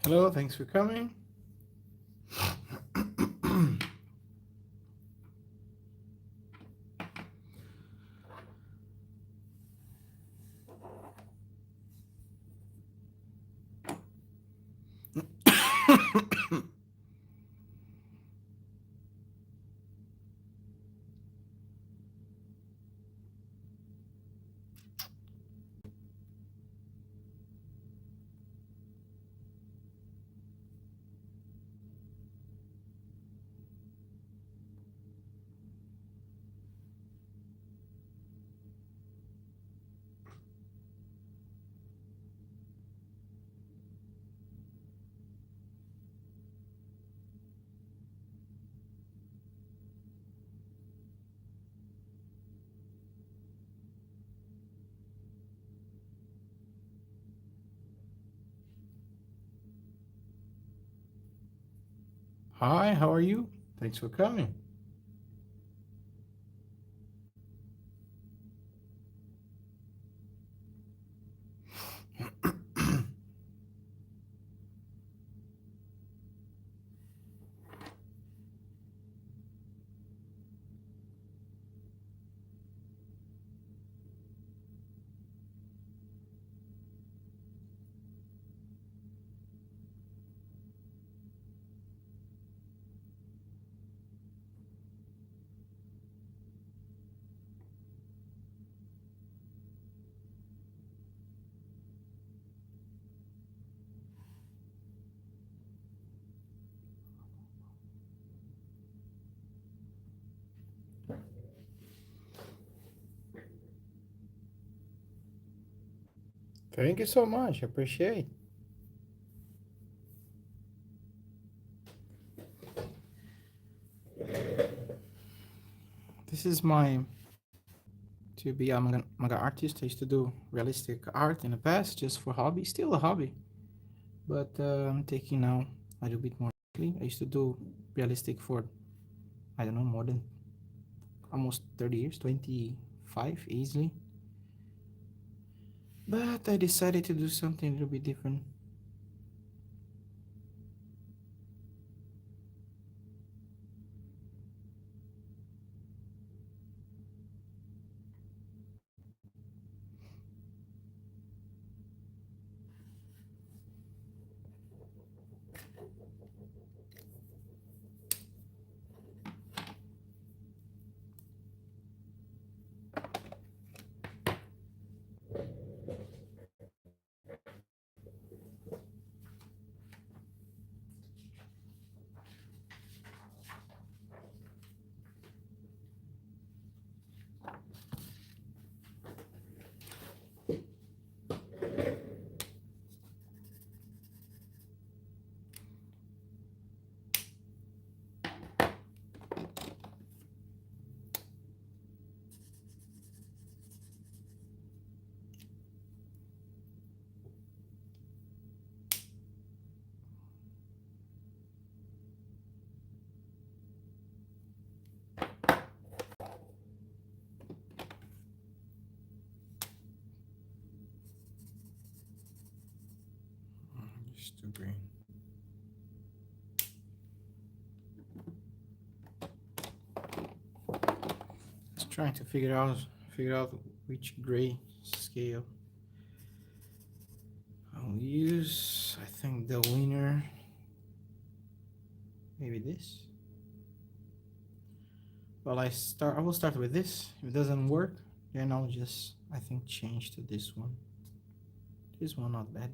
Hello, thanks for coming. Hi, how are you? Thanks for coming. Thank you so much. Appreciate. This is my to be a manga artist. I used to do realistic art in the past just for hobby, still a hobby, but I'm taking now a little bit more seriously. I used to do realistic for I don't know more than almost 30 years, 25 easily. But I decided to do something a little bit different. It's too green. Just trying to figure out which gray scale I'll use. I think the winner, maybe this. Well, I will start with this. If it doesn't work, then I'll just, I think, change to this one. This one not bad.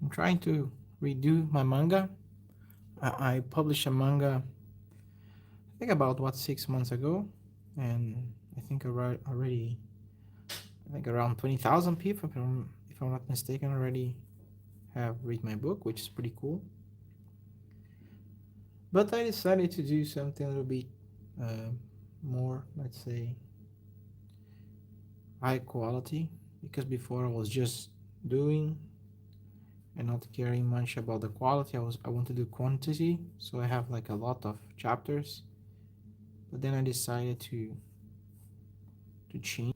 I'm trying to redo my manga. I published a manga, I think about what 6 months ago, and I think already, I think around 20,000 people, if I'm not mistaken, already have read my book, which is pretty cool. But I decided to do something a little bit uh, more, let's say, high quality, because before I was just doing and not caring much about the quality. I want to do quantity, so I have like a lot of chapters. But then I decided to change.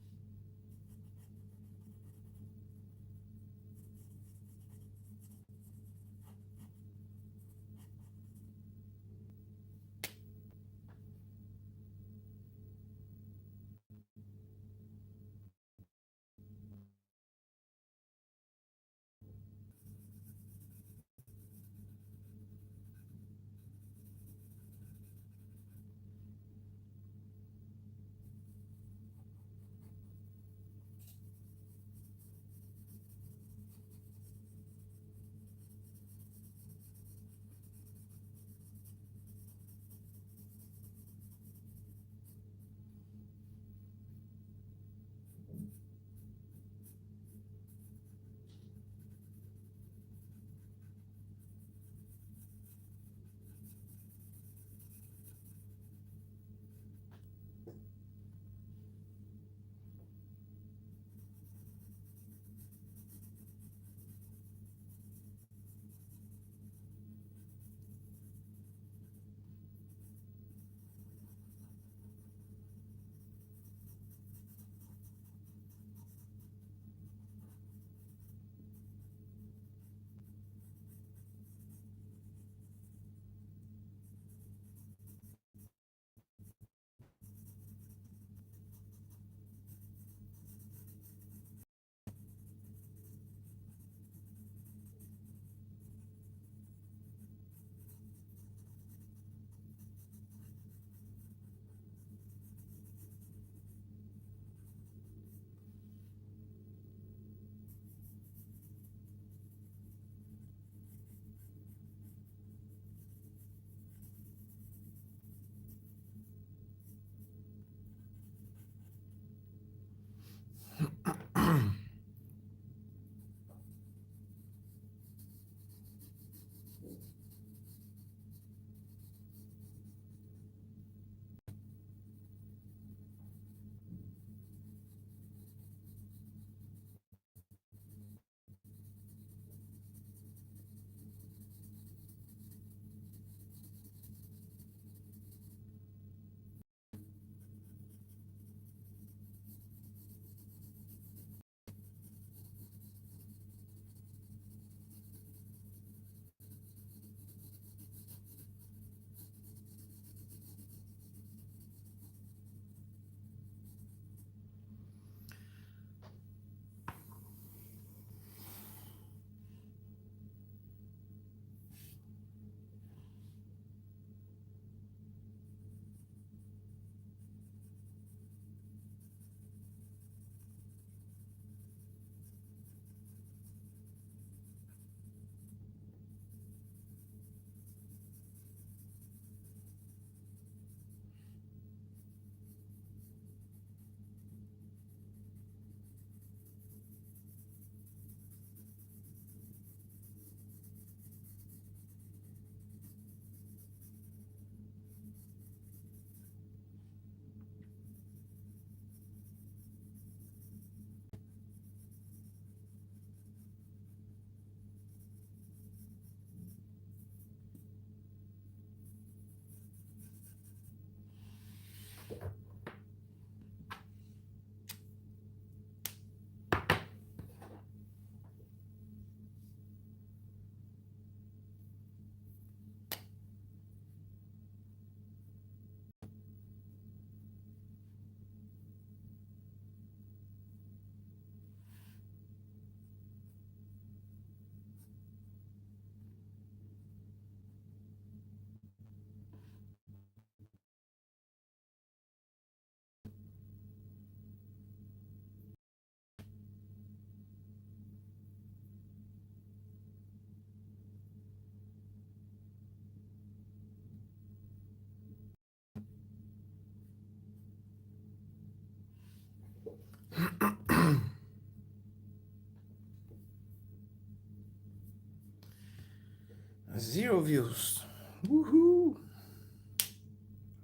Zero views. Woohoo!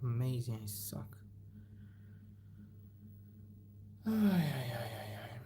Amazing, I suck. Ay, ay, ay, ay, ay.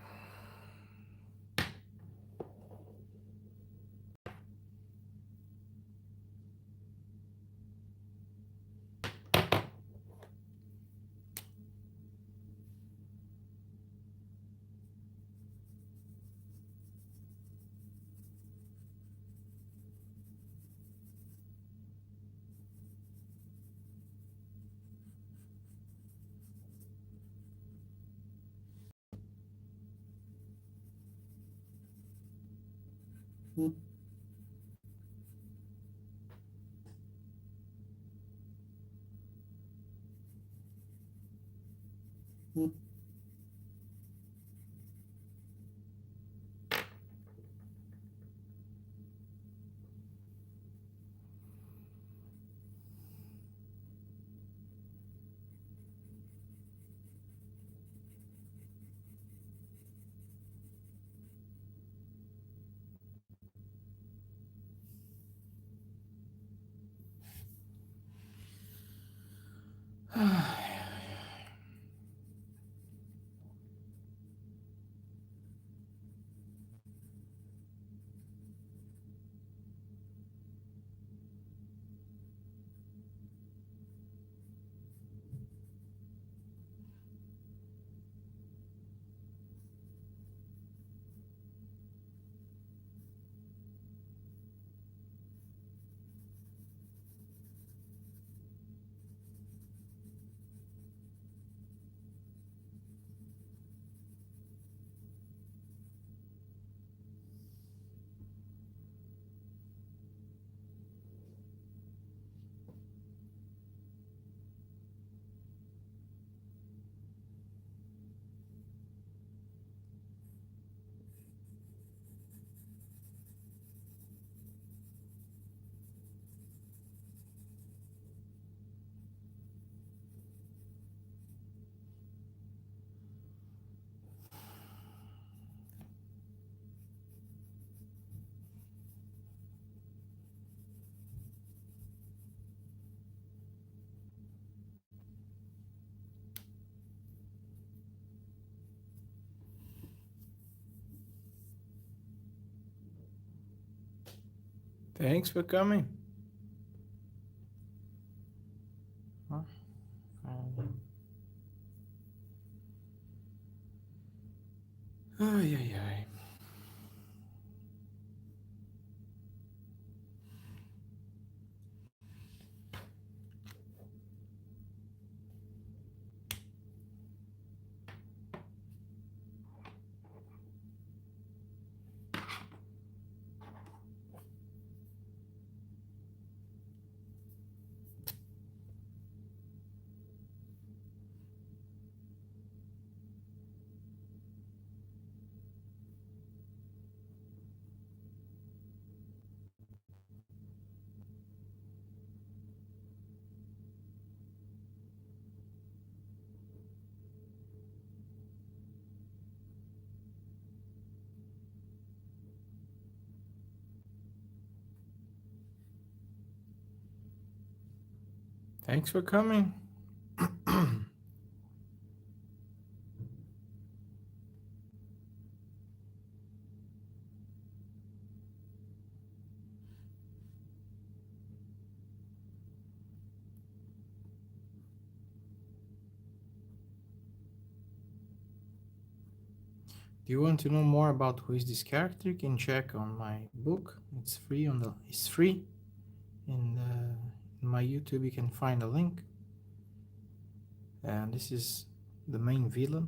Thanks for coming. Huh? Ay, ay, ay. Thanks for coming. Do you want to know more about who is this character? You can check on my book. It's free in my YouTube. You can find a link. And this is the main villain.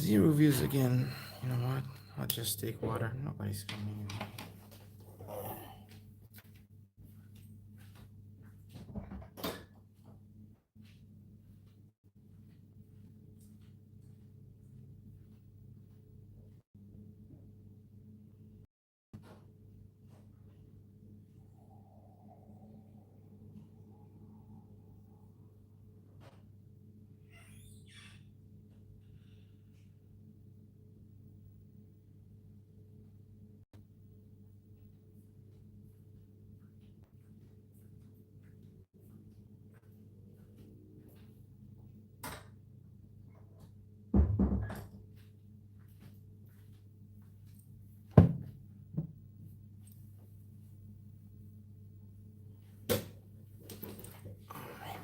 Zero views again. You know what? I'll just take water. Nobody's coming.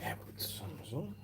Maybe I put some zoom.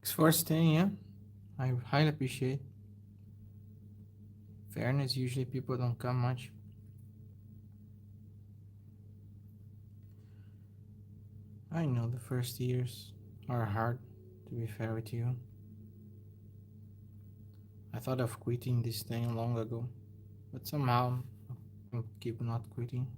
Thanks for staying, yeah. I highly appreciate fairness. Usually people don't come much. I know the first years are hard, to be fair with you. I thought of quitting this thing long ago, but somehow I keep not quitting.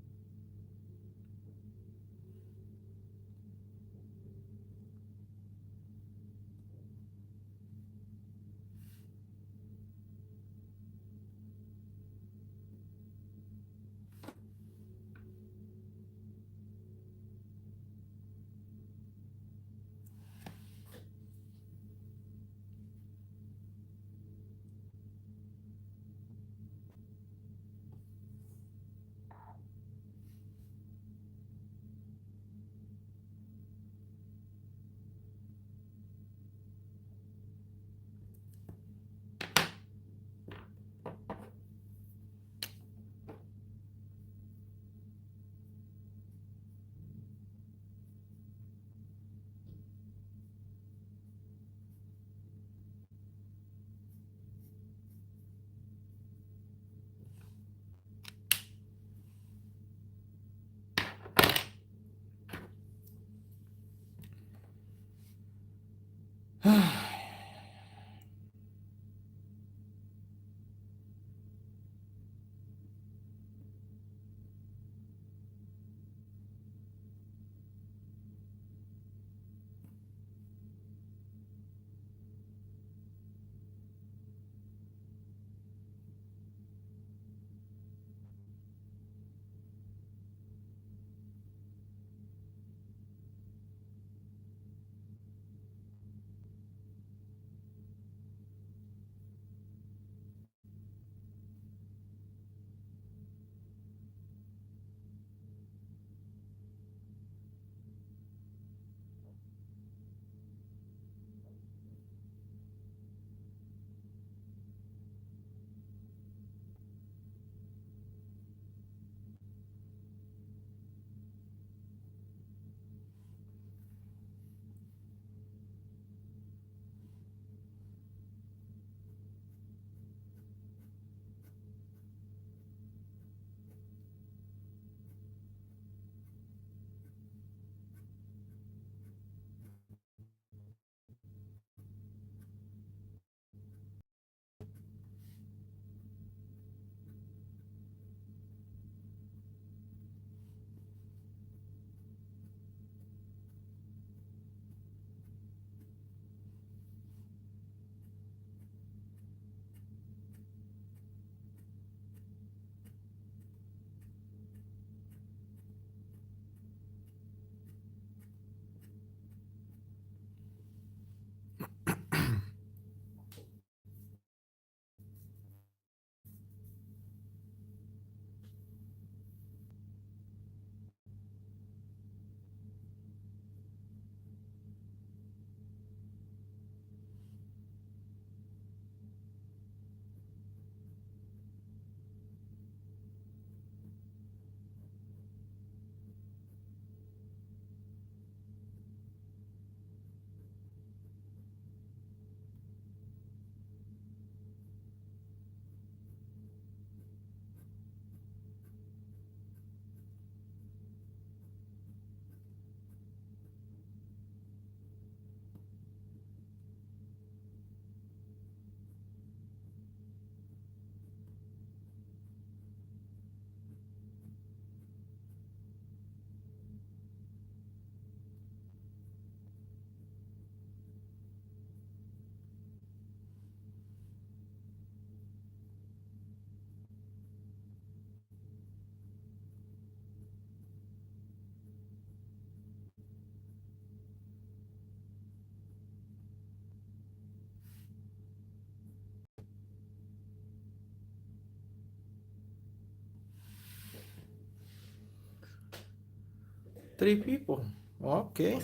3 people. Okay,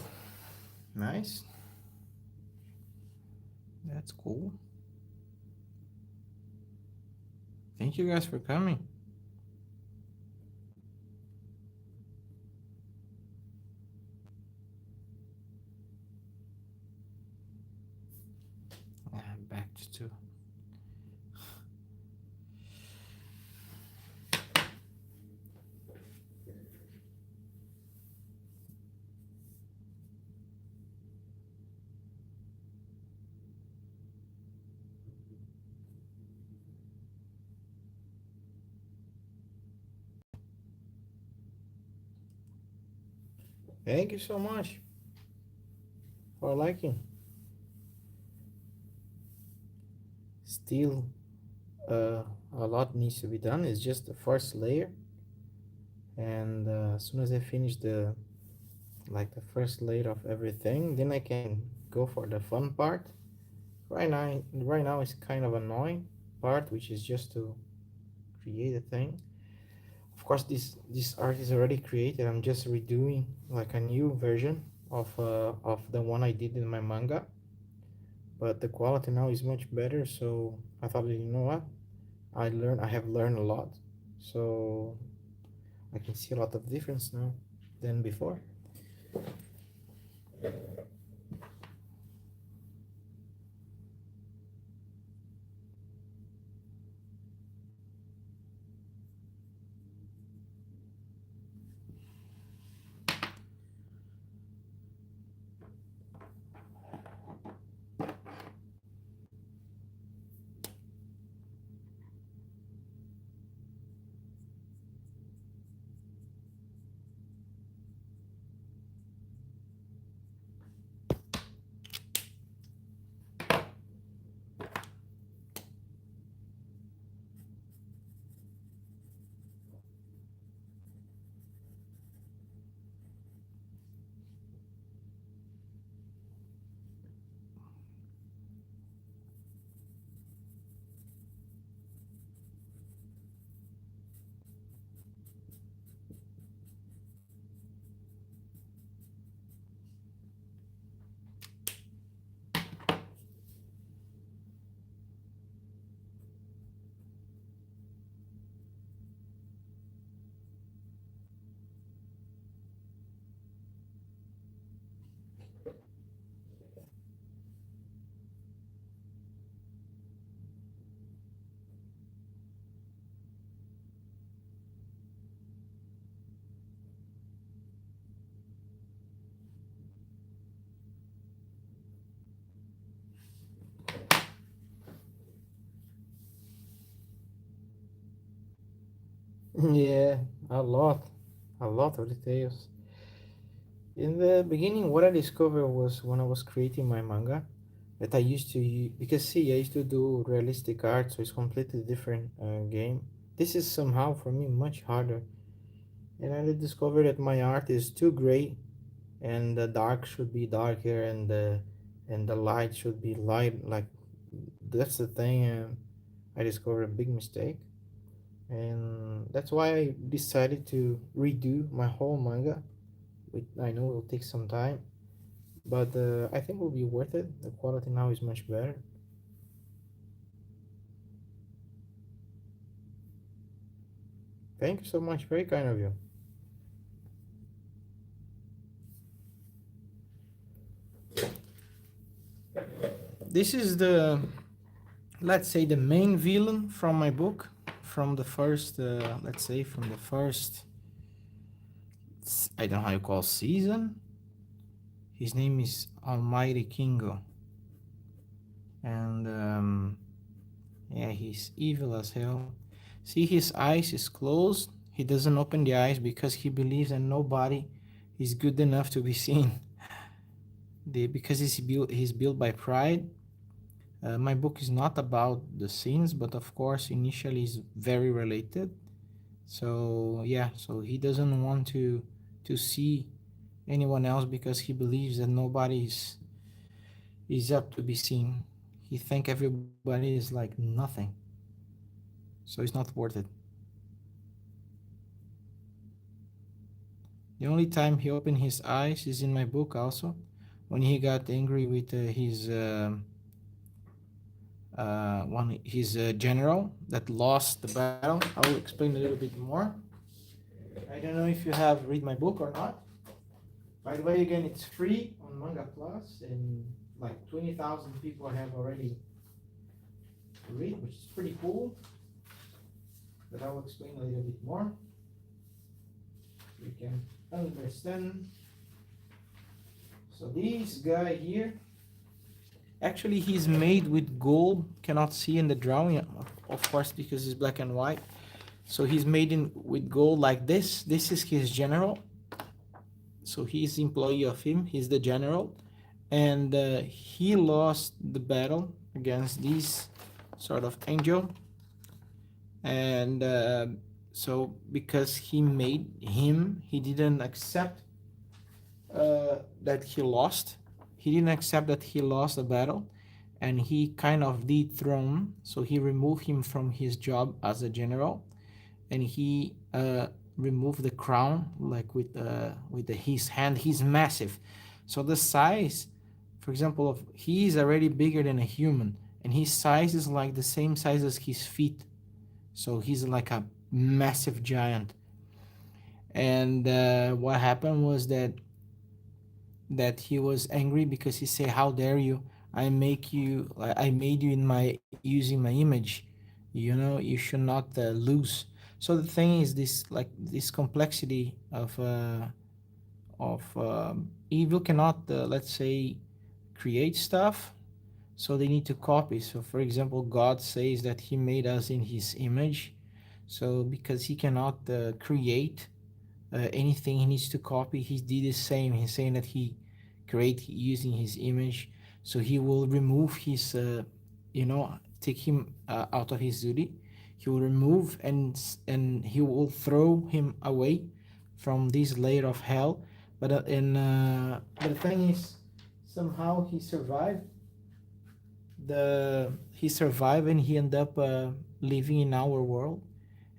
nice. That's cool. Thank you guys for coming. Thank you so much for liking. Still, a lot needs to be done. It's just the first layer, and as soon as I finish the first layer of everything, then I can go for the fun part. Right now is kind of annoying part, which is just to create a thing. Of course, this art is already created. I'm just redoing like a new version of the one I did in my manga, but the quality now is much better. So I thought, you know what? I have learned a lot, so I can see a lot of difference now than before. Yeah, a lot, a lot of details. In the beginning, what I discovered was when I was creating my manga that I used to because see, I used to do realistic art, so it's completely different game. This is somehow for me much harder, and I discovered that my art is too gray, and the dark should be darker, and the light should be light. Like that's the thing, and I discovered a big mistake, and that's why I decided to redo my whole manga. Which I know it will take some time, but I think it will be worth it. The quality now is much better. Thank you so much. Very kind of you. This is the, let's say, the main villain from my book, from the first, let's say, from the first, I don't know how you call season. His name is Almighty Kingo, and yeah, he's evil as hell. See, his eyes is closed. He doesn't open the eyes because he believes that nobody is good enough to be seen. Because he's built by pride. My book is not about the scenes, but of course, initially is very related. So yeah, so he doesn't want to see anyone else because he believes that nobody is up to be seen. He think everybody is like nothing, so it's not worth it. The only time he opened his eyes is in my book also, when he got angry with his general that lost the battle. I will explain a little bit more. I don't know if you have read my book or not. By the way, again, it's free on Manga Plus, and like 20,000 people have already read, which is pretty cool. But I will explain a little bit more. You can understand. So this guy here, actually, he's made with gold. Cannot see in the drawing, of course, because it's black and white. So he's made in with gold like this. This is his general. So he's employee of him. He's the general, and he lost the battle against this sort of angel, and so because he made him, he didn't accept that he lost. He didn't accept that he lost the battle, and he kind of dethroned. So he removed him from his job as a general, and he removed the crown like with his hand. He's massive, so the size, for example, of he is already bigger than a human, and his size is like the same size as his feet. So he's like a massive giant. And what happened was that he was angry because he said, "How dare you? I made you in my using my image. You should not lose." So the thing is, this complexity of evil cannot, let's say, create stuff. So they need to copy. So for example, God says that He made us in His image. So because He cannot create anything, he needs to copy. He did the same. He's saying that he create using his image, so he will remove his take him out of his duty. He will remove, and he will throw him away from this layer of hell. But the thing is, somehow he survived, and he ended up living in our world,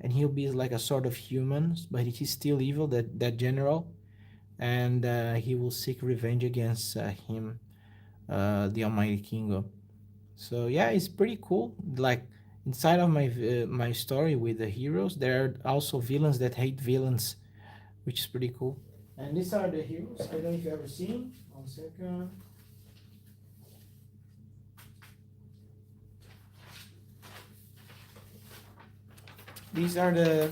and he'll be like a sort of human, but he's still evil, that general, and he will seek revenge against him, the Almighty Kingo. So yeah, it's pretty cool. Like inside of my story with the heroes, there are also villains that hate villains, which is pretty cool. And these are the heroes. I don't know if you ever seen. One second. These are the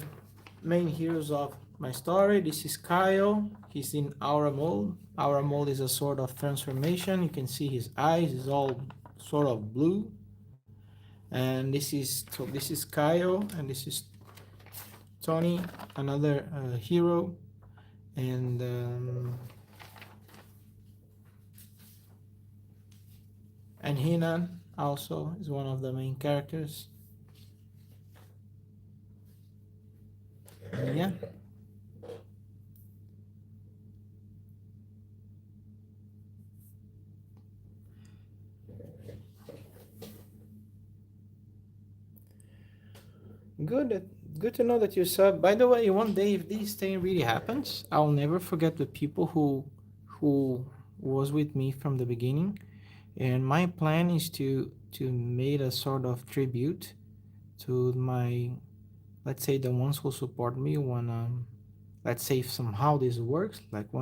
main heroes of my story. This is Kyle. He's in Aura Mode. Aura Mode is a sort of transformation. You can see his eyes is all sort of blue. And this is Kyle, and this is Tony, another hero, and Hinan also is one of the main characters. Yeah. Good. Good to know that you sub. By the way, one day if this thing really happens, I'll never forget the people who was with me from the beginning. And my plan is to make a sort of tribute to my, let's say, the ones who support me when let's say if somehow this works, like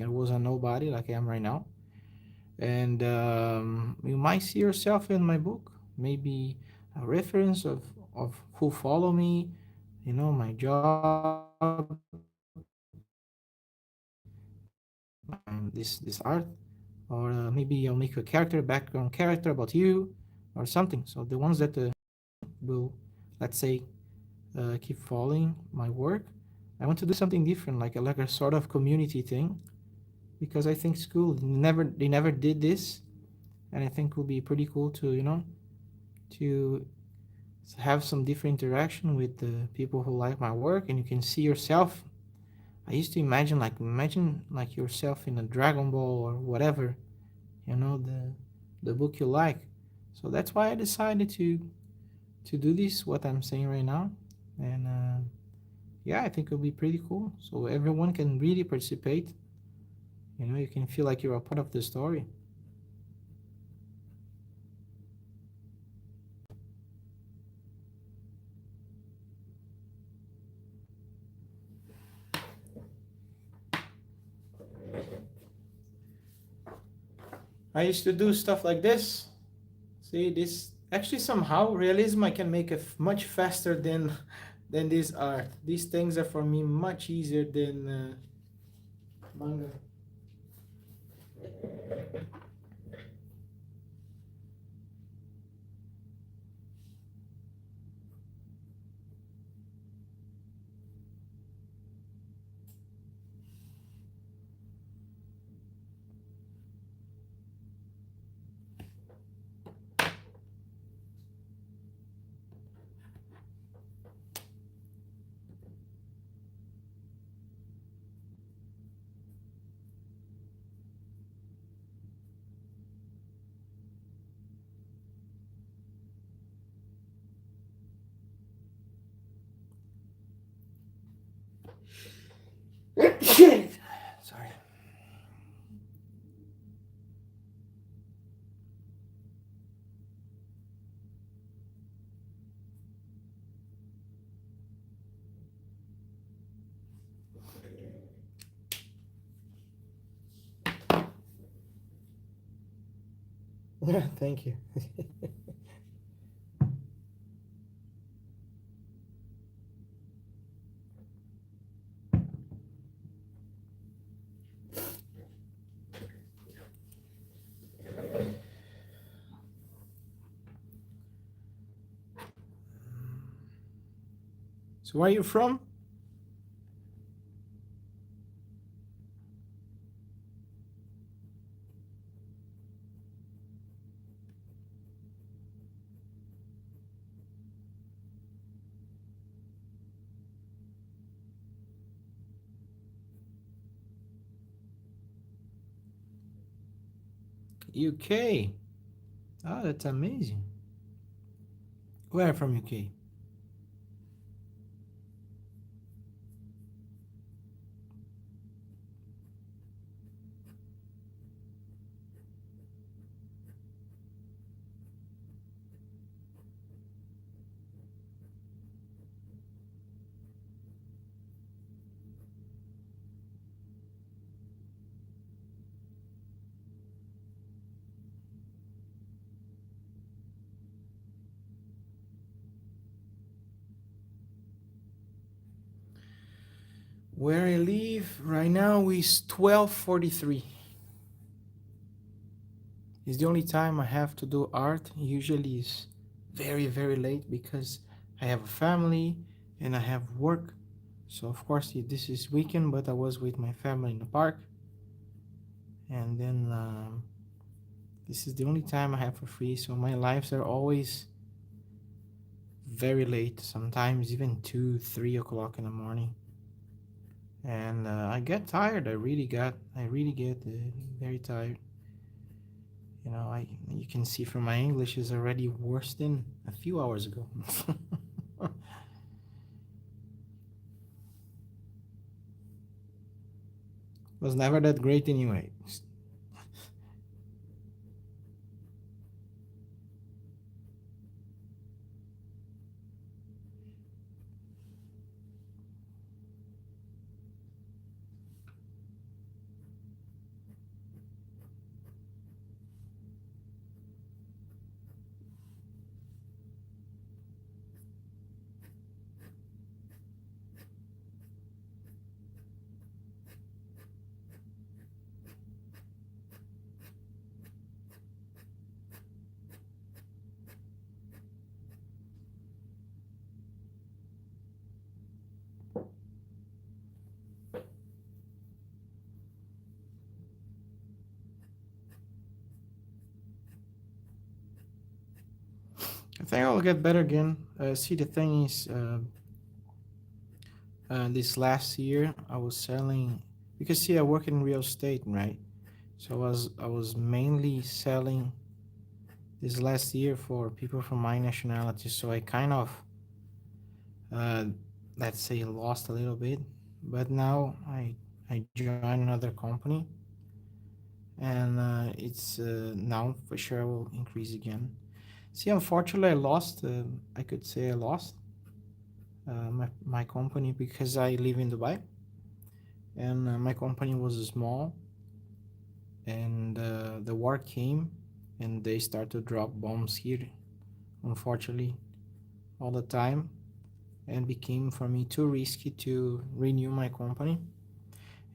I was a nobody like I am right now. And you might see yourself in my book, maybe a reference of who follow me, my job, this art, or maybe I'll make a character, background character about you, or something. So the ones that will, let's say, keep following my work, I want to do something different, like a sort of community thing, because I think school they never did this, and I think it would be pretty cool to to have some different interaction with the people who like my work, and you can see yourself. I used to imagine like yourself in a Dragon Ball or whatever, the book you like. So that's why I decided to do this, what I'm saying right now. And yeah, I think it'll be pretty cool. So everyone can really participate. You can feel like you're a part of the story. I used to do stuff like this. See, this actually somehow realism I can make it much faster than this art. These things are for me much easier than manga. Sorry. Thank you. So, where are you from? UK. Oh, that's amazing. Where from UK? Where I live right now is 12:43. It's the only time I have to do art. Usually is very very late because I have a family and I have work. So of course this is weekend, but I was with my family in the park, and then this is the only time I have for free. So my lives are always very late. Sometimes even 2, 3 o'clock in the morning, and I get tired. I really get very tired. I you can see from my English is already worse than a few hours ago. Was never that great anyway. I think I'll get better again. See, the thing is, this last year I was selling because see, I work in real estate, right? So I was mainly selling this last year for people from my nationality. So I kind of, uh, let's say, lost a little bit. But now I joined another company, and it's now for sure will increase again. See, unfortunately, I lost. I could say I lost my company because I live in Dubai, and my company was small, and the war came, and they started to drop bombs here. Unfortunately, all the time, and became for me too risky to renew my company.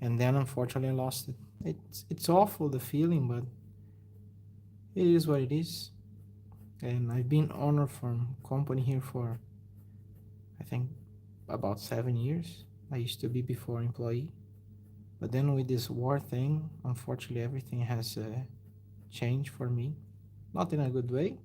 And then, unfortunately, I lost it. It's awful the feeling, but it is what it is. And I've been honored from company here for I think about 7 years. I used to be before employee, but then with this war thing, unfortunately, everything has changed for me. Not in a good way,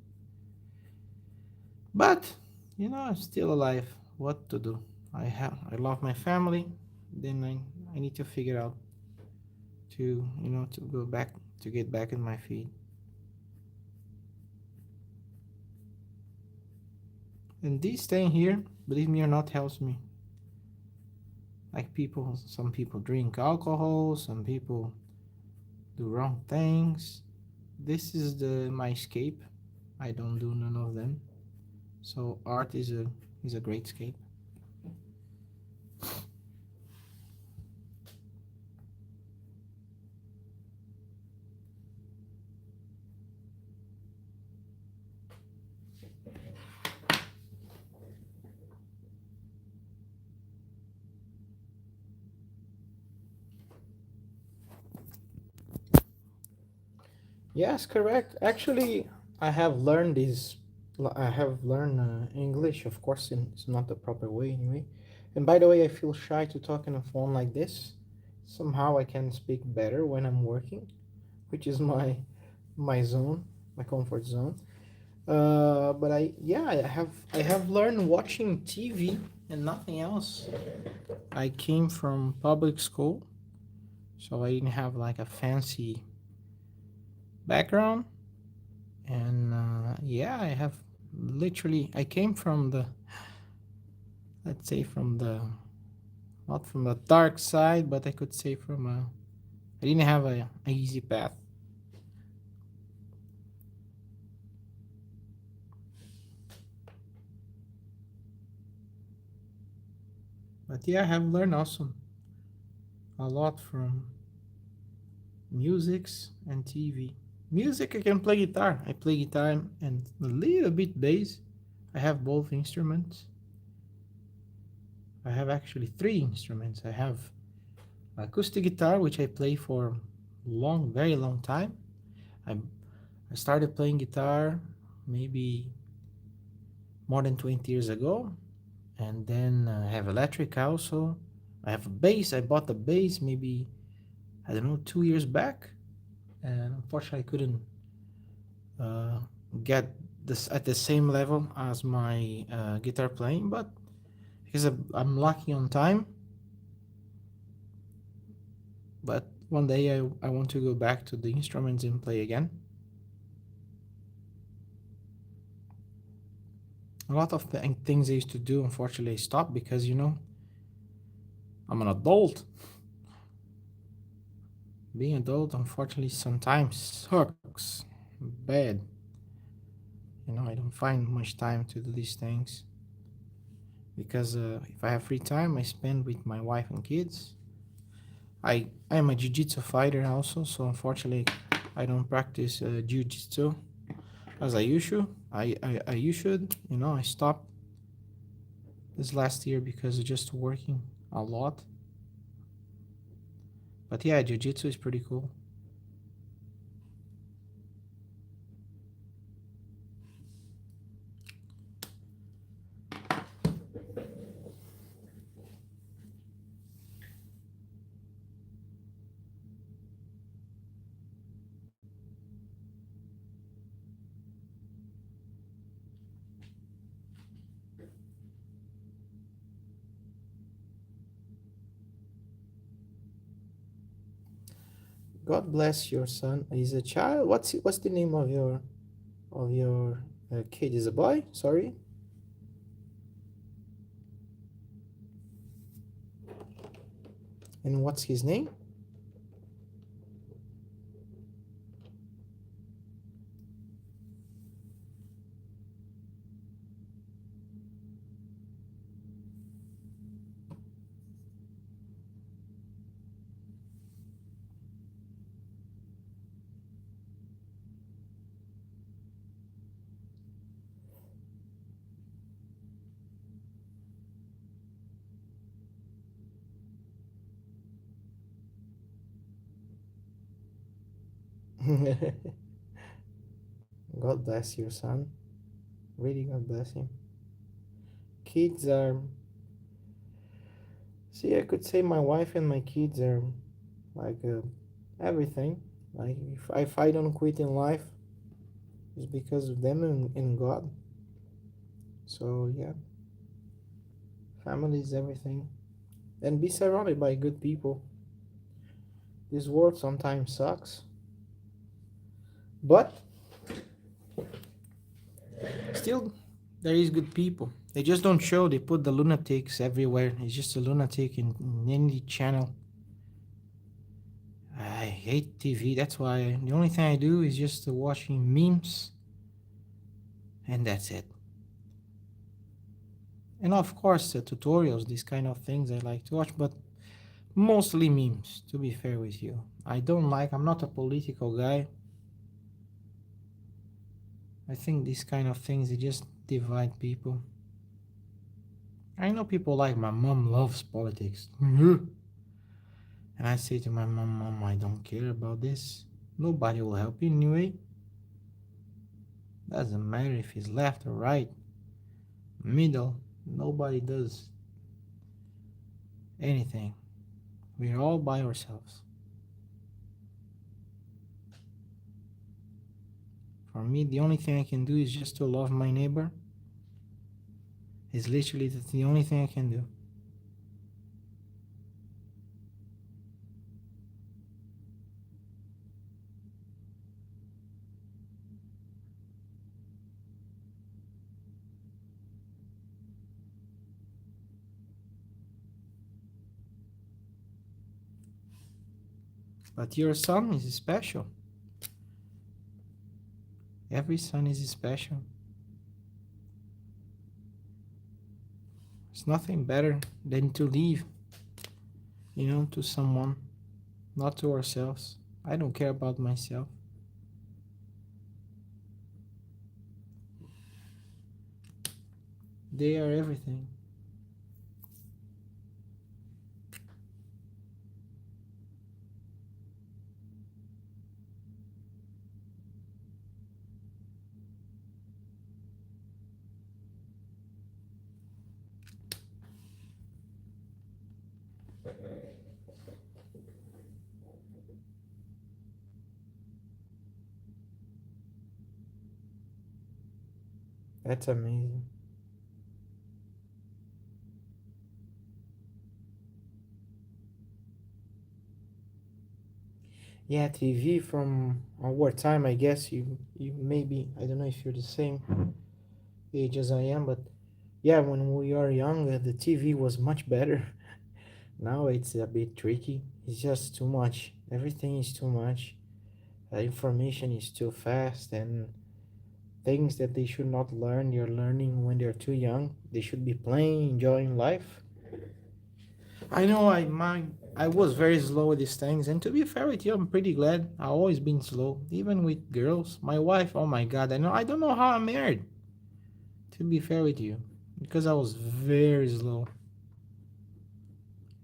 but I'm still alive. What to do? I love my family. Then I need to figure out to go back to get back in my feet. And this staying here, believe me or not, helps me. Like people, some people drink alcohol, some people do wrong things. This is the my escape. I don't do none of them. So art is a great escape. Yes, correct. Actually, I have learned this. I have learned English, of course, it's not the proper way anyway. And by the way, I feel shy to talk on a phone like this. Somehow I can speak better when I'm working, which is my zone, my comfort zone. But I have learned watching TV and nothing else. I came from public school, so I didn't have like a fancy background. And yeah, I have literally, I came from the, let's say, from the, not from the dark side, but I could say from a, I didn't have a easy path. But yeah, I have learned also a lot from musics and TV. Music, I can play guitar. I play guitar and a little bit bass. I have both instruments. I have actually three instruments. I have acoustic guitar, which I play for long, very long time. I I started playing guitar maybe more than 20 years ago, and then I have electric also. I have a bass. I bought the bass maybe, I don't know, 2 years back, and unfortunately I couldn't uh, get this at the same level as my guitar playing, but because I'm lucky on time. But one day I want to go back to the instruments and play again. A lot of things I used to do, unfortunately, I stopped because, I'm an adult. Being adult, unfortunately, sometimes sucks bad. I don't find much time to do these things because if I have free time, I spend with my wife and kids. I am a jiu-jitsu fighter also, so unfortunately, I don't practice jiu-jitsu as I used to. I used to, I stopped this last year because of just working a lot. But yeah, jiu-jitsu is pretty cool. God bless your son. He's a child. What's the name of your kid? Is a boy? Sorry. And what's his name? God bless your son. Really, God bless him. Kids are. See, I could say my wife and my kids are like everything. Like if I don't quit in life, it's because of them and God. So yeah, family is everything. And be surrounded by good people. This world sometimes sucks, but still There is good people. They just don't show. They put the lunatics everywhere. It's just a lunatic in any channel. I hate TV. That's why the only thing I do is just watching memes, and that's it. And of course, tutorials, these kind of things I like to watch, but mostly memes, to be fair with you. I'm not a political guy. I think these kind of things, they just divide people. I know people like my mom loves politics. And I say to my mom, I don't care about this. Nobody will help you anyway. Doesn't matter if it's left or right, middle. Nobody does anything. We're all by ourselves. For me, the only thing I can do is just to love my neighbor. It's literally that's the only thing I can do. But your son is special. Every son is special. It's nothing better than to leave, to someone, not to ourselves. I don't care about myself. They are everything. That's amazing. Yeah, TV from our time, I guess you maybe I don't know if you're the same age as I am, but yeah, when we are young, the TV was much better. Now it's a bit tricky. It's just too much. Everything is too much. Information is too fast, and things that they should not learn, they're learning when they're too young. They should be playing, enjoying life. I know I was very slow with these things, and to be fair with you, I'm pretty glad. I've always been slow, even with girls. My wife, oh my god, I don't know how I'm married. To be fair with you, because I was very slow,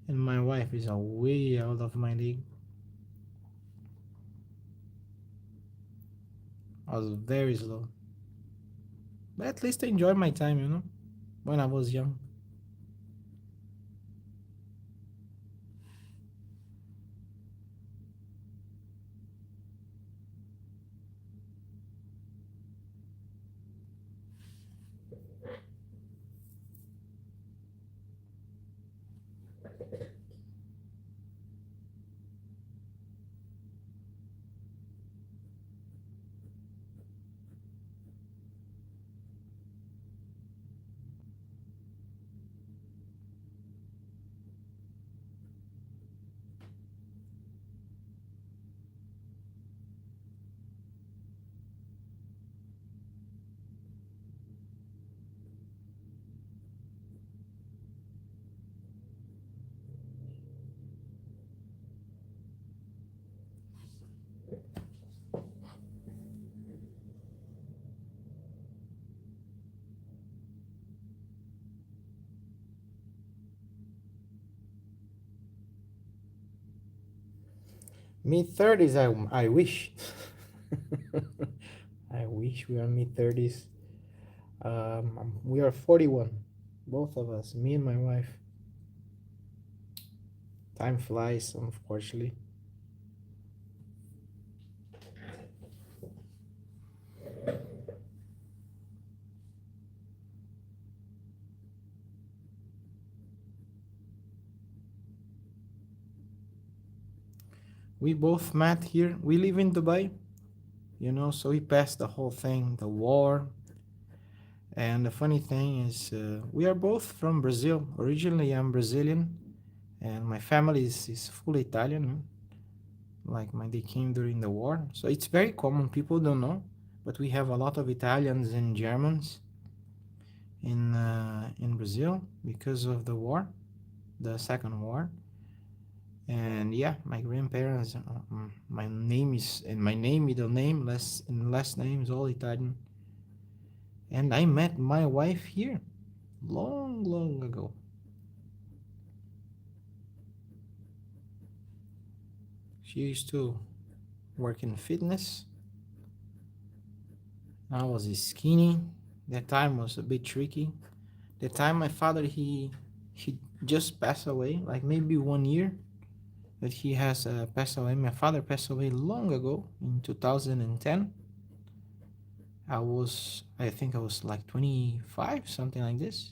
and my wife is a way out of my league. I was very slow, but at least I enjoyed my time, when I was young. Mid 30s, I wish. I wish we are mid 30s. We are 41, both of us, me and my wife. Time flies, unfortunately. We both met here. We live in Dubai, so we passed the whole thing, the war, And the funny thing is, we are both from Brazil. Originally, I'm Brazilian, and my family is fully Italian. Like they came during the war, so it's very common. People don't know, but we have a lot of Italians and Germans in Brazil because of the war, the second war. And yeah, my grandparents, my name is and my name, middle name, last name is all Italian. And I met my wife here long, long ago. She used to work in fitness. I was skinny. That time was a bit tricky. The time my father he just passed away, like maybe 1 year that he has passed away. My father passed away long ago in 2010. I think I was like 25, something like this,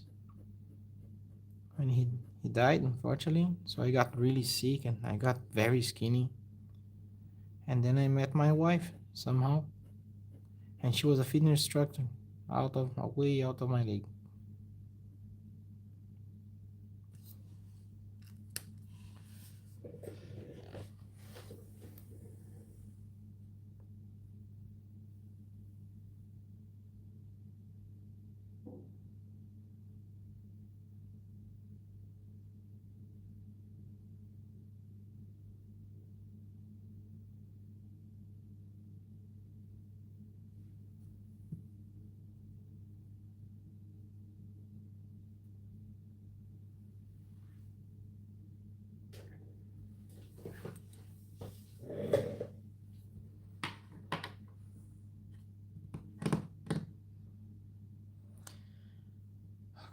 when he died, unfortunately. So I got really sick and I got very skinny. And then I met my wife somehow, and she was a fitness instructor, way out of my league.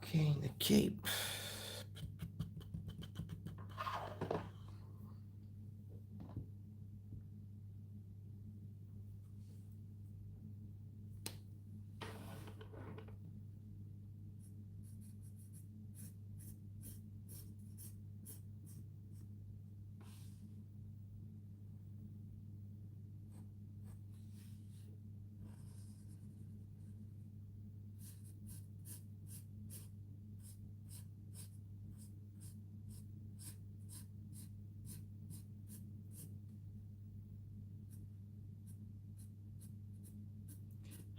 Okay, the Cape.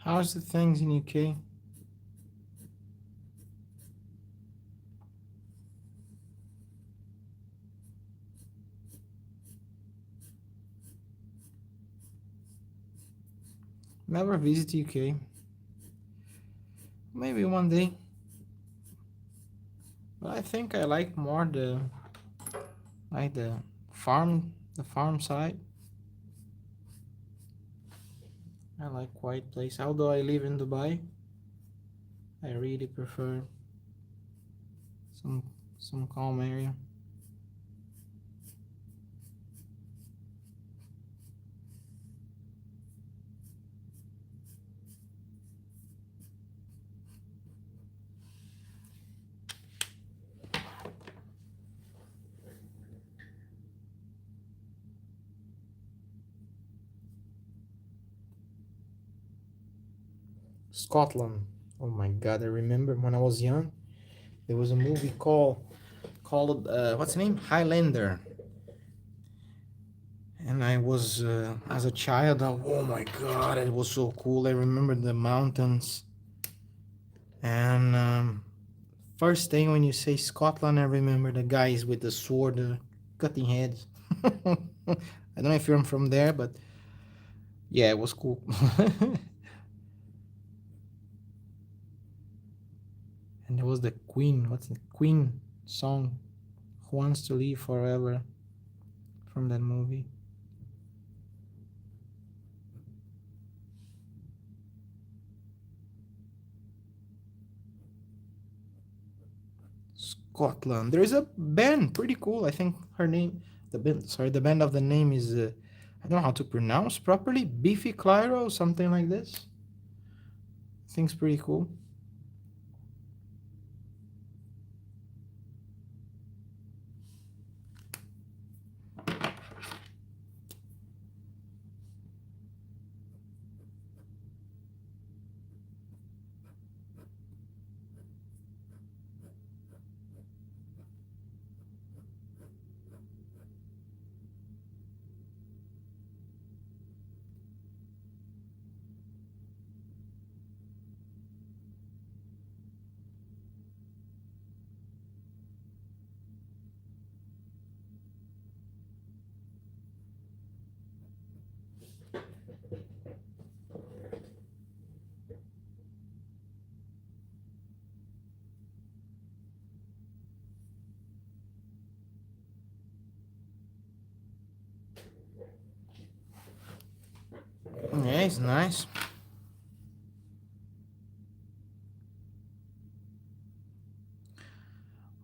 How's the things in UK? Never visit UK. Maybe one day. But I think I like more the farm side. I like quiet place. Although I live in Dubai, I really prefer some some calm area. Scotland. Oh my God! I remember when I was young, there was a movie called what's the name? Highlander. And I was as a child. Oh my God! It was so cool. I remember the mountains. And first thing when you say Scotland, I remember the guys with the sword cutting heads. I don't know if you're from there, but yeah, it was cool. And there was the Queen. What's the Queen song? Who Wants to Live Forever from that movie. Scotland. There is a band, pretty cool. I think her name, the band of the name is, I don't know how to pronounce properly. Beefy Clyro, something like this. I think it's pretty cool. Nice, nice.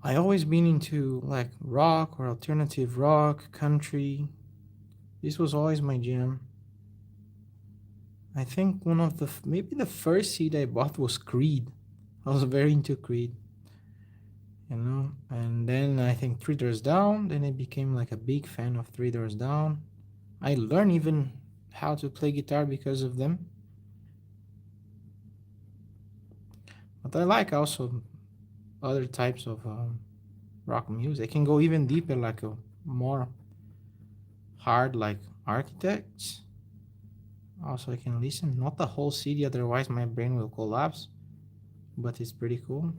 I always been into like rock or alternative rock, country. This was always my jam. I think one of the maybe the first CD I bought was Creed. I was very into Creed, you know. And then I think Three Doors Down. Then I became like a big fan of Three Doors Down. I learned even how to play guitar because of them. But I like also other types of rock music. I can go even deeper, like a more hard, like Architects. Also, I can listen, not the whole CD, otherwise my brain will collapse. But it's pretty cool.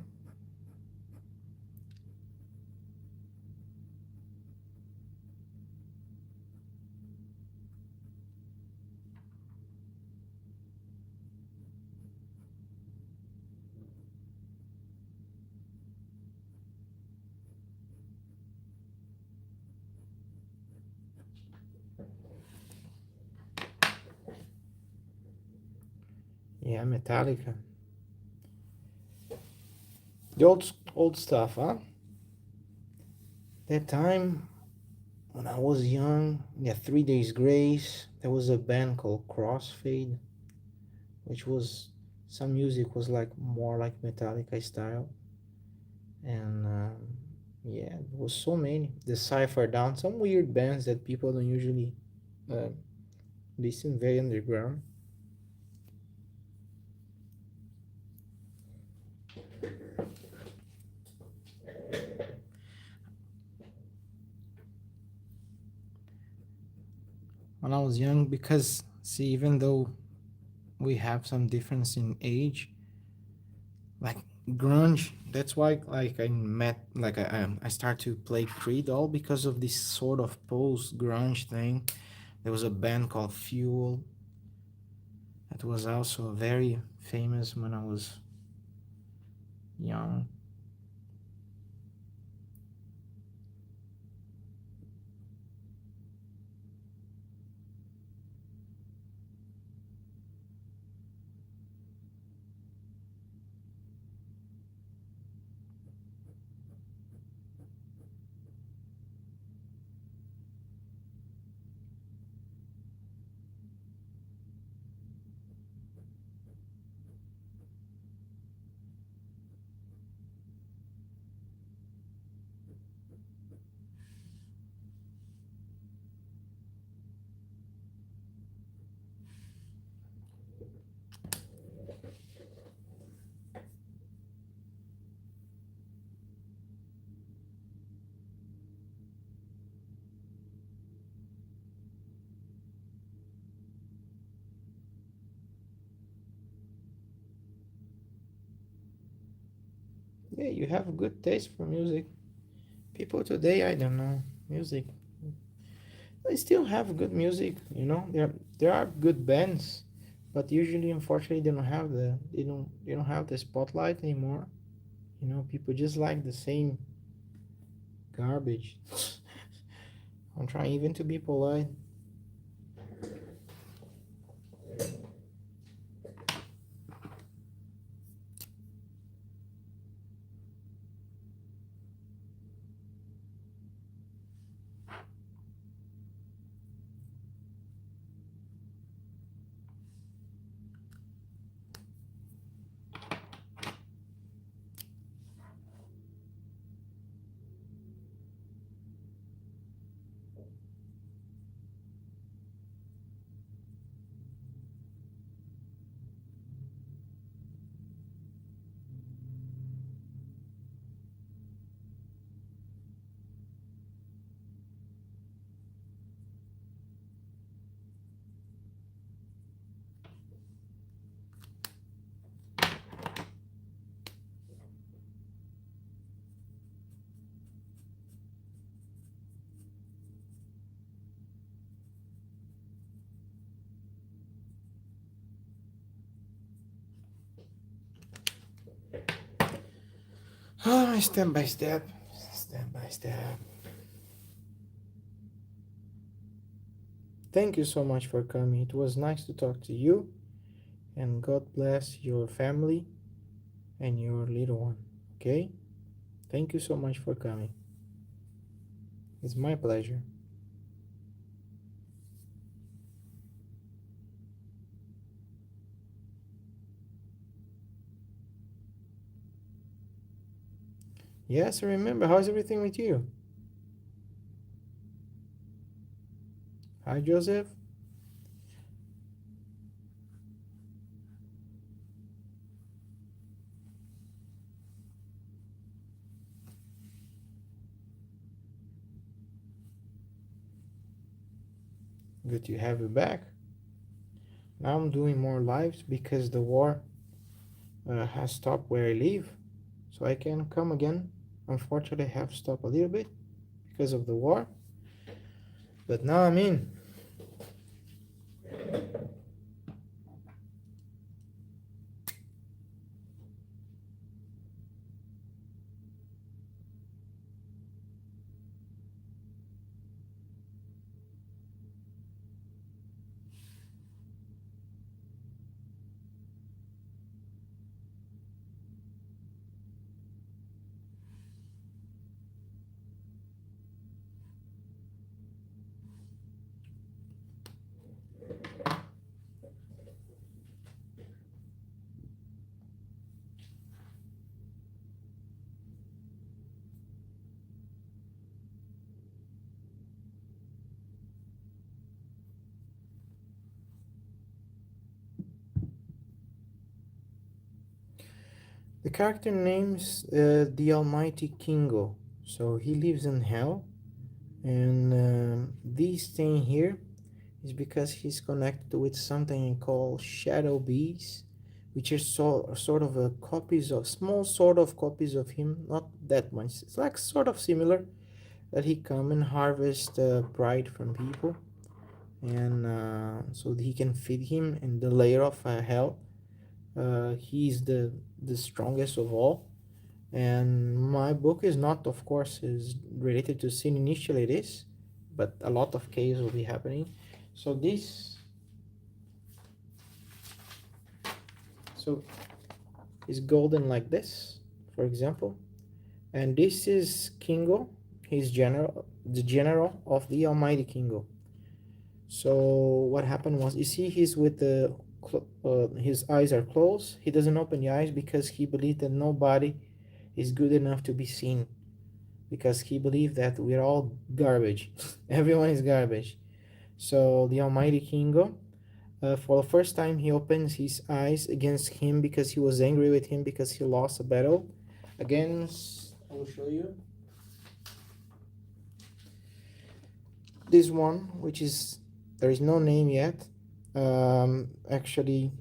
Yeah, Metallica. The old stuff, huh? That time when I was young, yeah, 3 Days Grace. There was a band called Crossfade, which was some music was like more like Metallica style, and yeah, there was so many. The Cipher Down, some weird bands that people don't usually uh, listen, very underground. When I was young, because see, even though we have some difference in age, like grunge, that's why like I start to play Creed all because of this sort of post grunge thing. There was a band called Fuel that was also very famous when I was young. Yeah, you have a good taste for music. People today, I don't know, music. They still have good music, you know. There are good bands, but usually, unfortunately, they don't have the spotlight anymore. You know, people just like the same garbage. I'm trying even to be polite. Ah, step by step, step by step. Thank you so much for coming. It was nice to talk to you, and God bless your family and your little one. Okay? Thank you so much for coming. It's my pleasure. Yes, I remember. How's everything with you? Hi, Joseph. Good to have you back. Now I'm doing more lives because the war has stopped where I live, so I can come again. Unfortunately, I have stopped a little bit because of the war, but now I'm in. The character names the Almighty Kingo, so he lives in hell, and this thing here is because he's connected with something called shadow bees, which are sort of a copies of small sort of copies of him, not that much. It's like sort of similar that he come and harvest pride from people, and so he can feed him in the layer of hell. He's the strongest of all, and my book is not, of course, is related to sin. Initially it is, but a lot of chaos will be happening. So this so is golden like this, for example, and this is Kingo. He's general, the general of the Almighty Kingo. So what happened was, you see, he's with the his eyes are closed. He doesn't open the eyes because he believed that nobody is good enough to be seen, because he believed that we're all garbage. Everyone is garbage. So the Almighty Kingo, for the first time, he opens his eyes against him because he was angry with him because he lost a battle against. I will show you this one, which is, there is no name yet. Actually,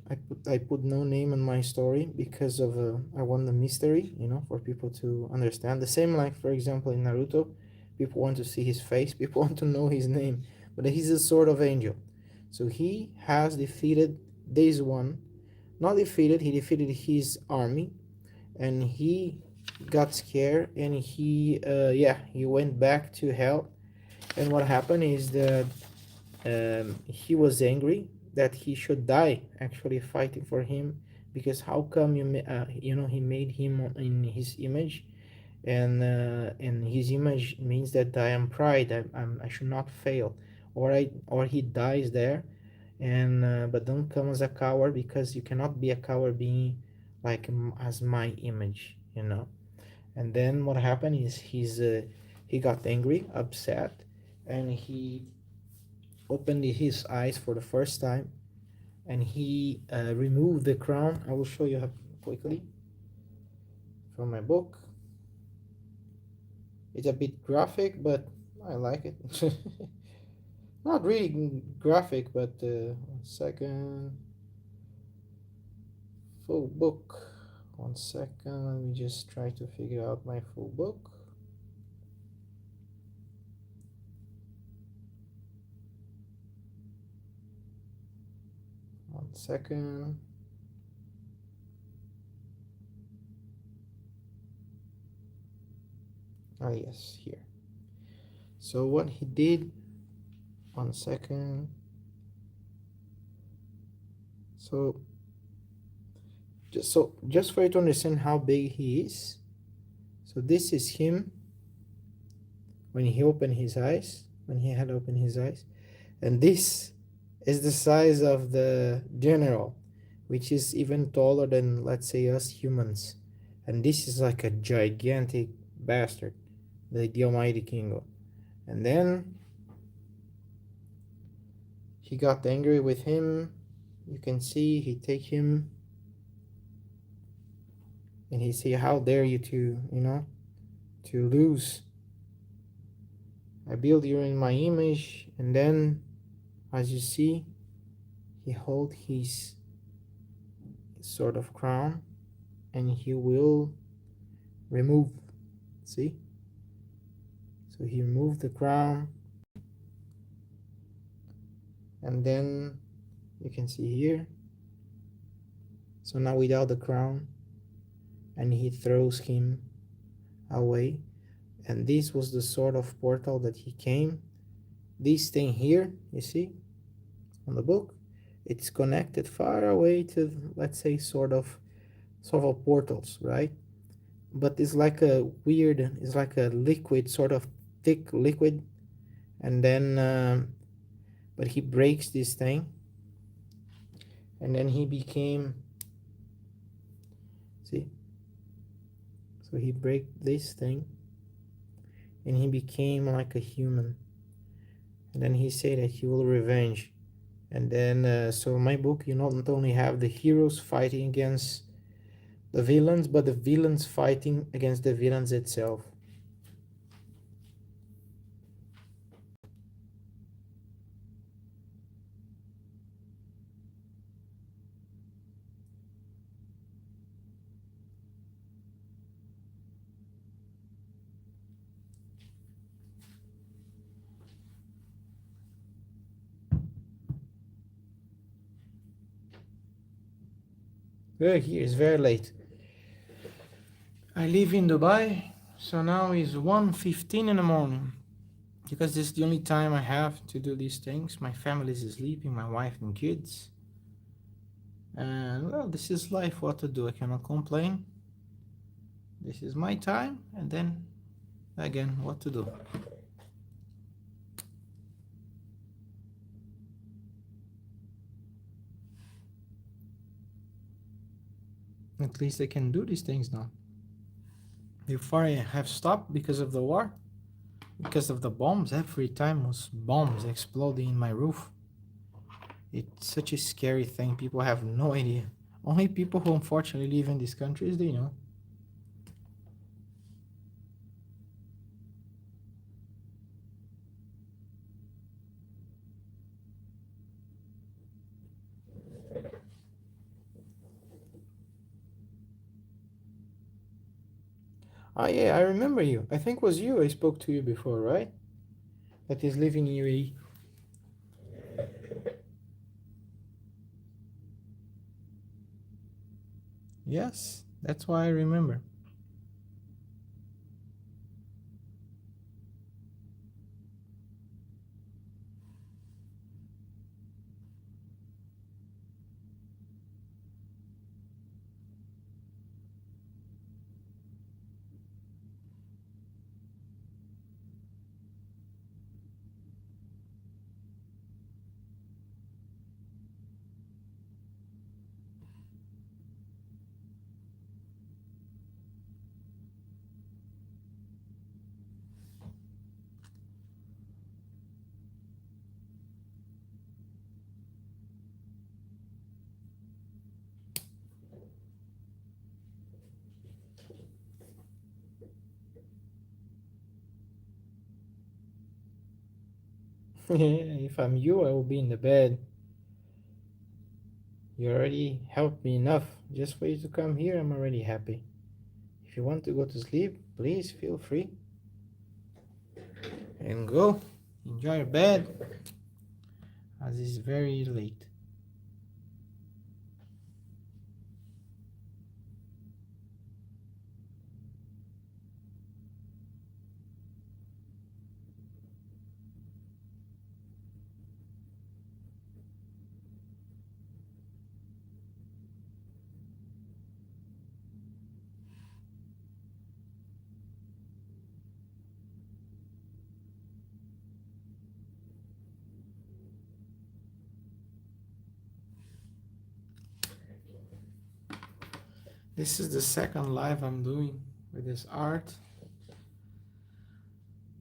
I put no name on my story because of I want the mystery, for people to understand. The same, like for example in Naruto, people want to see his face, people want to know his name, but he's a sort of angel. So he has defeated this one, not defeated. He defeated his army, and he got scared, and he went back to hell. And what happened is that he was angry that he should die actually fighting for him, because how come he made him in his image, and his image means that I am pride, I should not fail, or he dies there, and but don't come as a coward, because you cannot be a coward being like as my image. And then what happened is he got angry, upset, and he opened his eyes for the first time, and he removed the crown. I will show you quickly from my book. It's a bit graphic, but I like it. Not really graphic, but 1 second. Full book. 1 second. Let me just try to figure out my full book. 1 second. Ah, yes, here. So what he did One second. So just for you to understand how big he is. So this is him when he opened his eyes, when he had opened his eyes, and this is the size of the general, which is even taller than, let's say, us humans. And this is like a gigantic bastard, the Almighty Kingo. And then he got angry with him. You can see he take him and he say, "How dare you to lose? I built you in my image." And then, as you see, he hold his sort of crown, and he will remove. See? So he removed the crown, and then you can see here. So now without the crown, and he throws him away. And this was the sort of portal that he came. This thing here, you see, on the book, it's connected far away to, let's say, sort of portals, right? But it's like a weird, it's like a liquid, sort of thick liquid. And then but he breaks this thing, and then he became, see, so he break this thing, and he became like a human. And then he said that he will revenge. And then so in my book, you not only have the heroes fighting against the villains, but the villains fighting against the villains itself. Here it's very late. I live in Dubai, so now it's 1:15 in the morning, because this is the only time I have to do these things. My family is sleeping, my wife and kids. And well, this is life. What to do? I cannot complain. This is my time, and then again, what to do? At least I can do these things now. Before I have stopped because of the war, because of the bombs. Every time was bombs exploding in my roof. It's such a scary thing. People have no idea. Only people who unfortunately live in these countries, they know. Ah, yeah, I remember you. I think it was you I spoke to you before, right? That is living in UAE. Yes, that's why I remember. If I'm you, I will be in the bed. You already helped me enough. Just for you to come here, I'm already happy. If you want to go to sleep, please feel free and go. Enjoy your bed, as it's very late. This is the second live I'm doing with this art.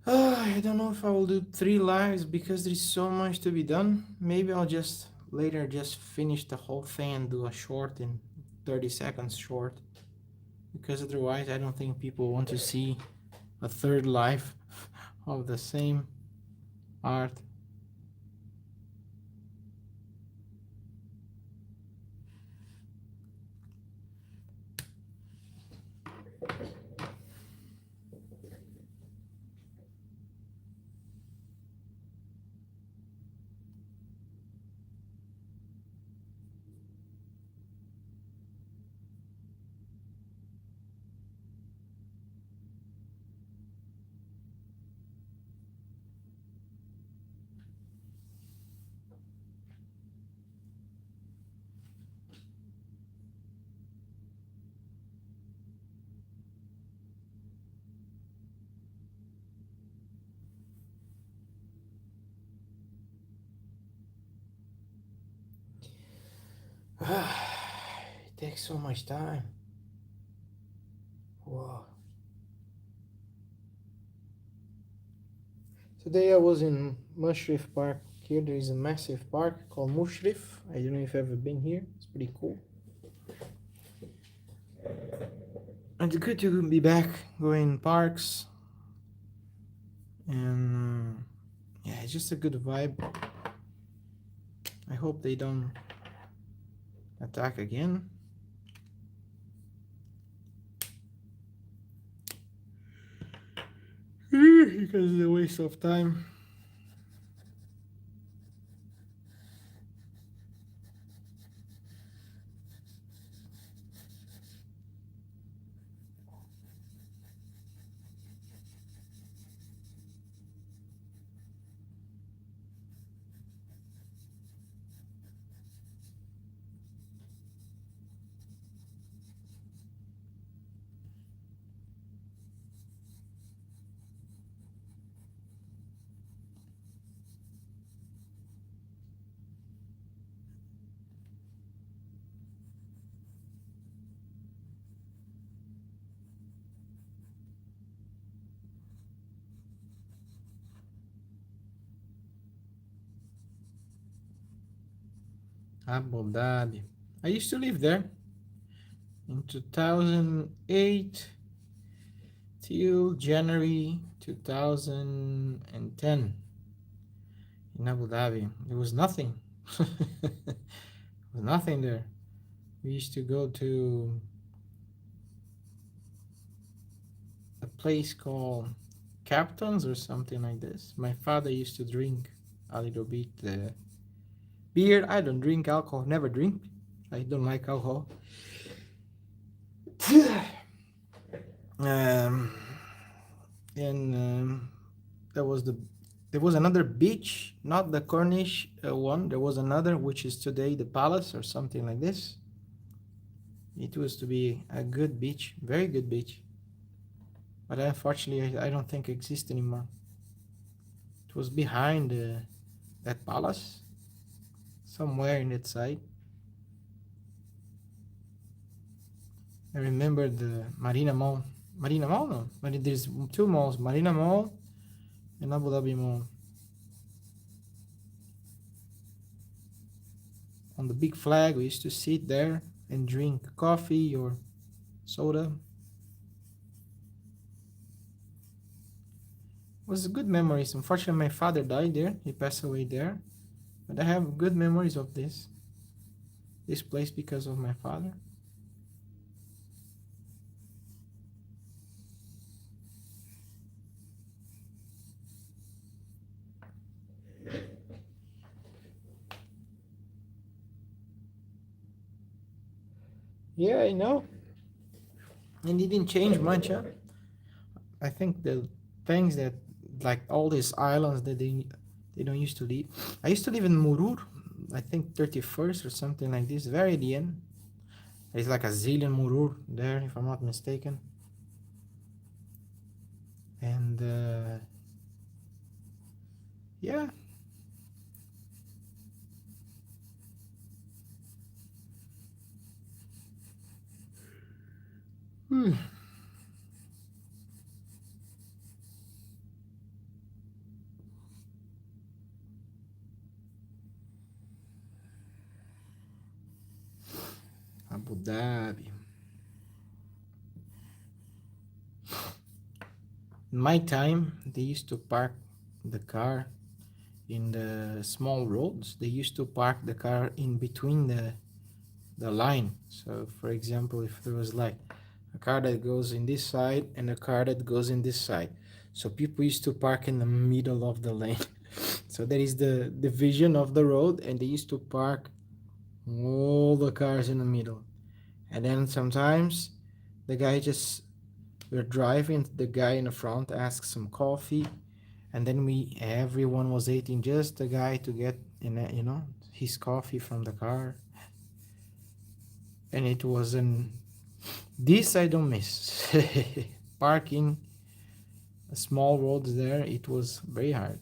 I don't know if I will do 3 lives because there's so much to be done. Maybe I'll just later just finish the whole thing and do a short in 30 seconds short. Because otherwise I don't think people want to see a third live of the same art. It takes so much time. Wow. Today I was in Mushrif Park. Here there is a massive park called Mushrif. I don't know if you've ever been here. It's pretty cool. And it's good to be back, going in parks. And yeah, it's just a good vibe. I hope they don't attack again. Because it's a waste of time. Abu Dhabi. I used to live there in 2008 till January 2010 in Abu Dhabi. There was nothing. There was nothing there. We used to go to a place called Captain's or something like this. My father used to drink a little bit beer. I don't drink alcohol, never drink. I don't like alcohol. um, and there was another beach, not the Cornish one. There was another, which is today the Palace or something like this. It was to be a good beach, very good beach, but unfortunately I don't think it exists anymore. It was behind that palace, somewhere in that side. I remember the Marina Mall. Marina Mall, no. There's two malls: Marina Mall and Abu Dhabi Mall. On the big flag, we used to sit there and drink coffee or soda. It was good memories. Unfortunately, my father died there. He passed away there. But I have good memories of this place because of my father. Yeah, I know. And it didn't change much, huh? I think the things that, like all these islands that they don't used to live. I used to live in Murur, I think 31st or something like this, very at the end. There's like a zillion Murur there, if I'm not mistaken. And yeah. Abu Dhabi. In my time, they used to park the car in the small roads. They used to park the car in between the line. So, for example, if there was like a car that goes in this side and a car that goes in this side, so people used to park in the middle of the lane. So that is the division of the road, and they used to park all the cars in the middle. And then sometimes the guy just we're driving, the guy in the front asks some coffee, and then we everyone was waiting just the guy to get in his coffee from the car, and it was an this I don't miss. Parking small roads there, it was very hard.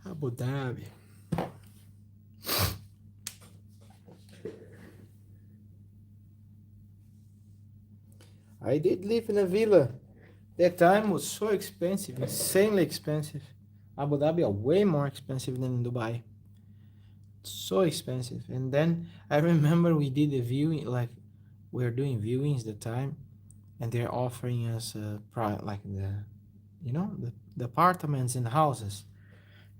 Abu Dhabi. I did live in a villa. That time was so expensive, insanely expensive. Abu Dhabi are way more expensive than Dubai. So expensive. And then I remember we did a viewing, like we were doing viewings the time, and they're offering us like the apartments and houses.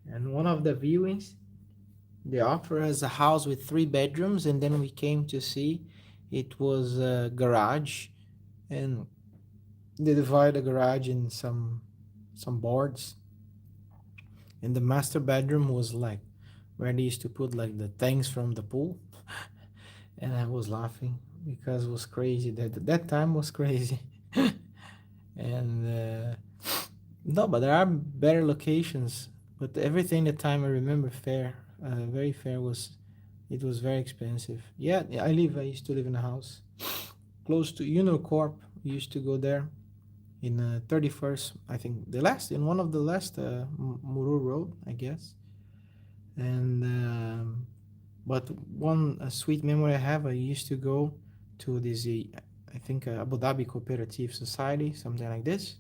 And one of the viewings, they offer us a house with 3 bedrooms, and then we came to see it was a garage, and they divide the garage in some boards, and the master bedroom was like where they used to put like the things from the pool. And I was laughing because it was crazy. That time was crazy. And no, but there are better locations. But everything the time I remember fair, very fair was it was very expensive. Yeah, I used to live in a house close to Unicorp. We used to go there in 31st, I think the last in one of the last Murur Road, I guess. And but one sweet memory I have, I used to go to this, I think Abu Dhabi Cooperative Society, something like this,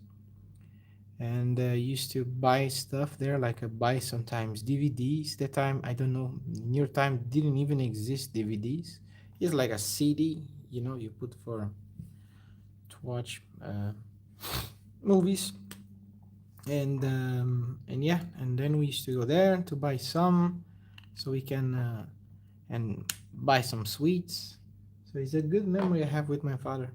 and used to buy stuff there, like buy sometimes DVDs. That time, I don't know, in your time didn't even exist DVDs. It's like a CD, you put for to watch movies, and yeah, and then we used to go there to buy some, so we can and buy some sweets. So it's a good memory I have with my father.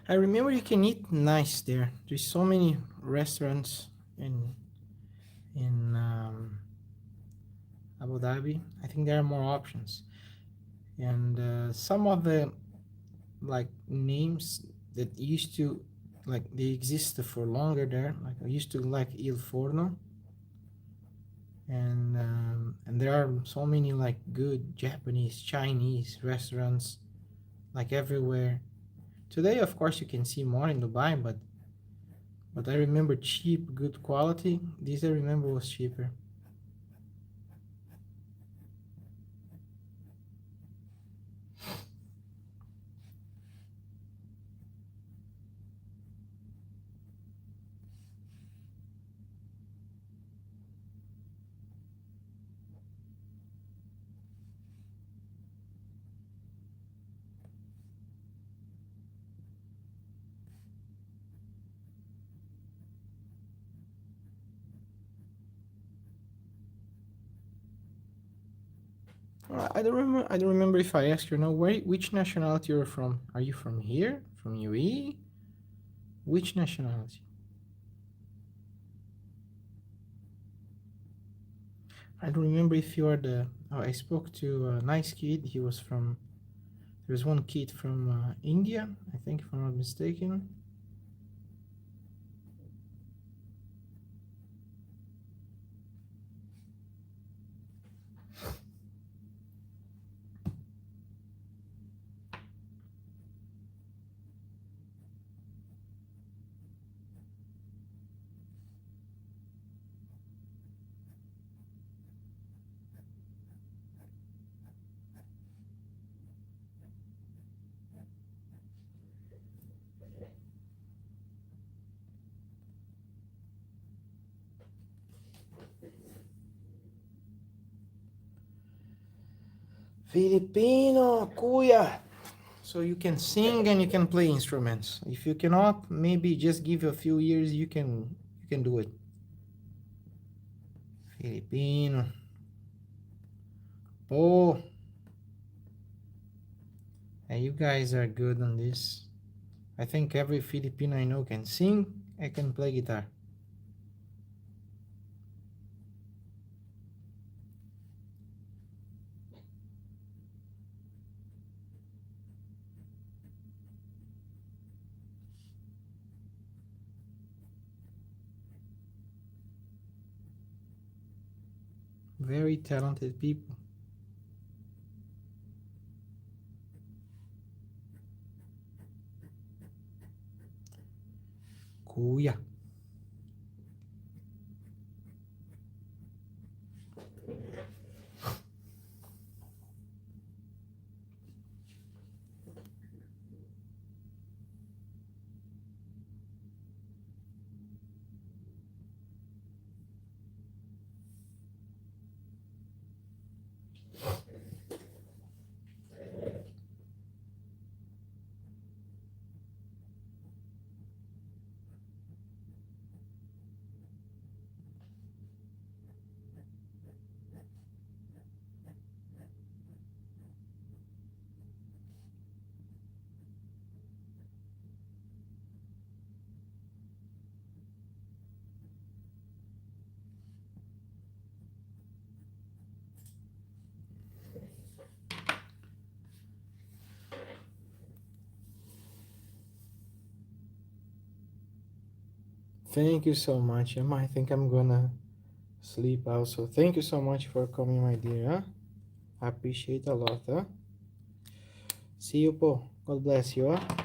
I remember you can eat nice there. There's so many restaurants in Abu Dhabi. I think there are more options, and some of the like names that used to like they exist for longer there. Like I used to like Il Forno, and there are so many like good Japanese, Chinese restaurants like everywhere. Today, of course, you can see more in Dubai, but I remember cheap, good quality. This I remember was cheaper. I don't remember. I don't remember if I asked you. No, where? Which nationality you're from? Are you from here? From UAE? Which nationality? I don't remember if you are the. Oh, I spoke to a nice kid. He was from. There's one kid from India, I think, if I'm not mistaken. Filipino, cuya. So you can sing and you can play instruments. If you cannot, maybe just give a few years. You can do it. Filipino. Oh, and you guys are good on this. I think every Filipino I know can sing and can play guitar. Very talented people. Cuya. Thank you so much, Emma. I think I'm gonna sleep also. Thank you so much for coming, my dear. Huh? I appreciate a lot. Huh? See you, po. God bless you. Huh?